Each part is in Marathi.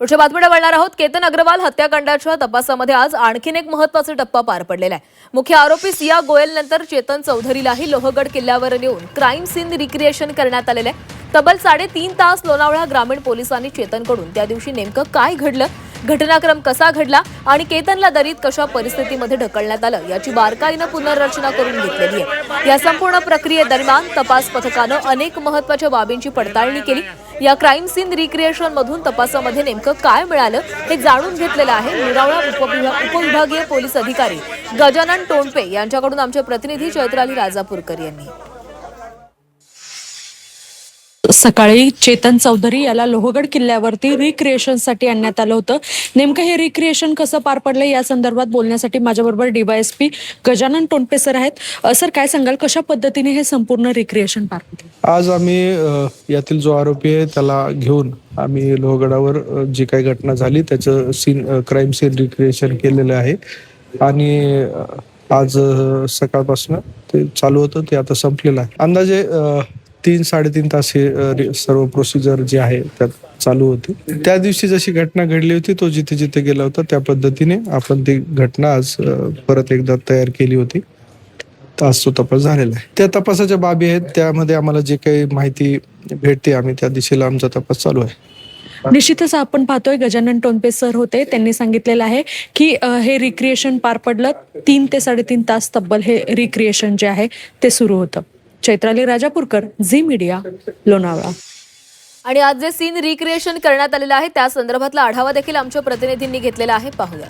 पुढच्या बातमीला वळणार आहोत। केतन अग्रवाल हत्याकांडाच्या तपासामध्ये आज आणखीन एक महत्त्वाचा टप्पा पार पडलेला आहे। मुख्य आरोपी सिया गोयल नंतर चेतन चौधरीलाही लोहगड किल्ल्यावर नेऊन क्राईम सीन रिक्रिएशन करण्यात आलेले आहे। तब्बल 3.5 तास लोणावळा ग्रामीण पोलिसांनी चेतनकडून त्या दिवशी नेमकं काय घडलं, घटनाक्रम कसा घडला आणि केतनला दरीत कशा परिस्थितीमध्ये ढकलण्यात आलं याची बारकाईनं पुनर्रचना करून घेतलेली आहे। या संपूर्ण प्रक्रियेदरम्यान तपास पथकानं अनेक महत्त्वाच्या बाबींची पडताळणी केली। या क्राईम सीन रिक्रिएशन मधून तपासामध्ये नेमकं काय मिळालं हे जाणून घेतलेलं आहे। लोणावळा उपविभागीय पोलीस अधिकारी गजानन टोणपे यांच्याकडून आमचे प्रतिनिधी चैत्राली राजापूरकर यांनी। सकाळी चेतन चौधरी याला लोहगड किल्ल्यावरती रिक्रिएशनसाठी आणण्यात आलं होतं। नेमकं हे रिक्रिएशन कसं पार पडलं या संदर्भात बोलण्यासाठी माझ्याबरोबर डीवायएसपी गजानन टोणपे सर आहेत। सर, काय सांगाल, कशा पद्धतीने हे संपूर्ण रिक्रिएशन पार पडलं? आज आम्ही यातील जो आरोपी आहे त्याला घेऊन आम्ही लोहगडावर जी काही घटना झाली त्याचं क्राईम सीन रिक्रिएशन केलेलं आहे आणि आज सकाळपासून ते चालू होतं, ते आता संपलेलं आहे। अंदाजे 3-3.5 तास हे सर्व प्रोसिजर जे आहे त्यात चालू होती। त्या दिवशी जशी घटना घडली होती तो जिथे जिथे गेला होता त्या पद्धतीने आपण ती घटना आज परत एकदा तयार केली होती। आज तो तपास झालेला आहे। त्या तपासाच्या बाबी आहेत, त्यामध्ये आम्हाला जे काही माहिती भेटते आम्ही त्या दिशेला आमचा तपास चालू आहे। निश्चितच आपण पाहतोय गजानन टोणपे सर होते, त्यांनी सांगितलेलं आहे की हे रिक्रिएशन पार पडलं। 3 ते 3.5 तास तब्बल हे रिक्रिएशन जे आहे ते सुरू होतं। चैत्राली राजापूरकर, झी मीडिया, लोणावळा। आणि आज जे सीन रिक्रिएशन करण्यात आलेलं आहे त्या संदर्भातला आढावा देखील आमच्या प्रतिनिधींनी घेतलेला आहे, पाहूया।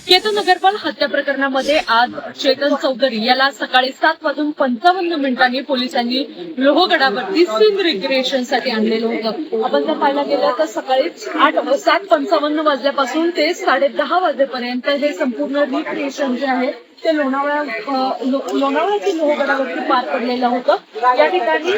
केतन अग्रवाल हत्या प्रकरणामध्ये आज चेतन चौधरी याला सकाळी 7:55 पोलिसांनी लोहगडावरती सीन रिक्रिएशनसाठी आणलेलं होतं। आपण जर पाहायला गेलं तर सकाळी 7:55 वाजल्यापासून ते 10:30 वाजेपर्यंत हे संपूर्ण रिक्रिएशन जे आहे ते लोणावळ्यातील लोहगडावरती पार पडलेलं होतं। या ठिकाणी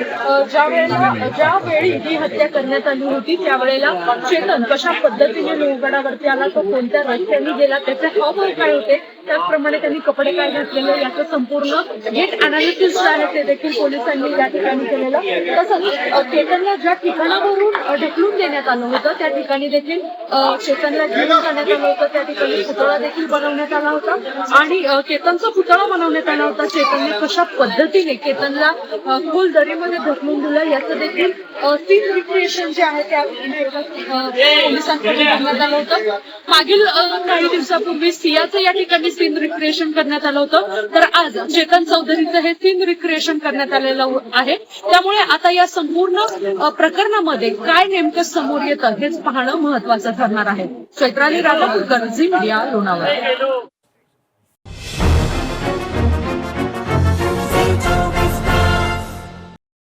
ज्यावेळी ही हत्या करण्यात आली होती त्यावेळेला चेतन कशा पद्धतीने लोहगडावरती आला, तो कोणत्या रस्त्याने गेला, त्याचे हावभाव काय होते, त्याचप्रमाणे त्यांनी कपडे काय घातलेले याचं संपूर्ण गेट अनालिसिस जे आहे ते देखील पोलिसांनी या ठिकाणी केलेलं। तसंच केतनला ज्या ठिकाणावरून ढकलून देण्यात आलं होतं त्या ठिकाणी देखील चेतनला घेऊन जाण्यात आलं होतं। त्या ठिकाणी पुतळा देखील बनवण्यात आला होता आणि केतनचा पुतळा बनवण्यात आला होता। चेतनने कशा पद्धतीने केतनला खोल दरीमध्ये ढकलून दिलं याचं देखील सीन रिक्रिएशन जे आहे त्या पोलिसांकडे करण्यात आलं होतं। मागील काही दिवसापूर्वी सियाचं या ठिकाणी सीन रिक्रिएशन करण्यात आलं होतं, तर आज चेतन चौधरीचं हे सीन रिक्रिएशन करण्यात आलेलं आहे। त्यामुळे आता या संपूर्ण प्रकरणामध्ये काय नेमकं समोर येतं हेच पाहणं महत्वाचं ठरणार आहे। चैत्राली राजापूरकर, झी मीडिया, लोणावळा।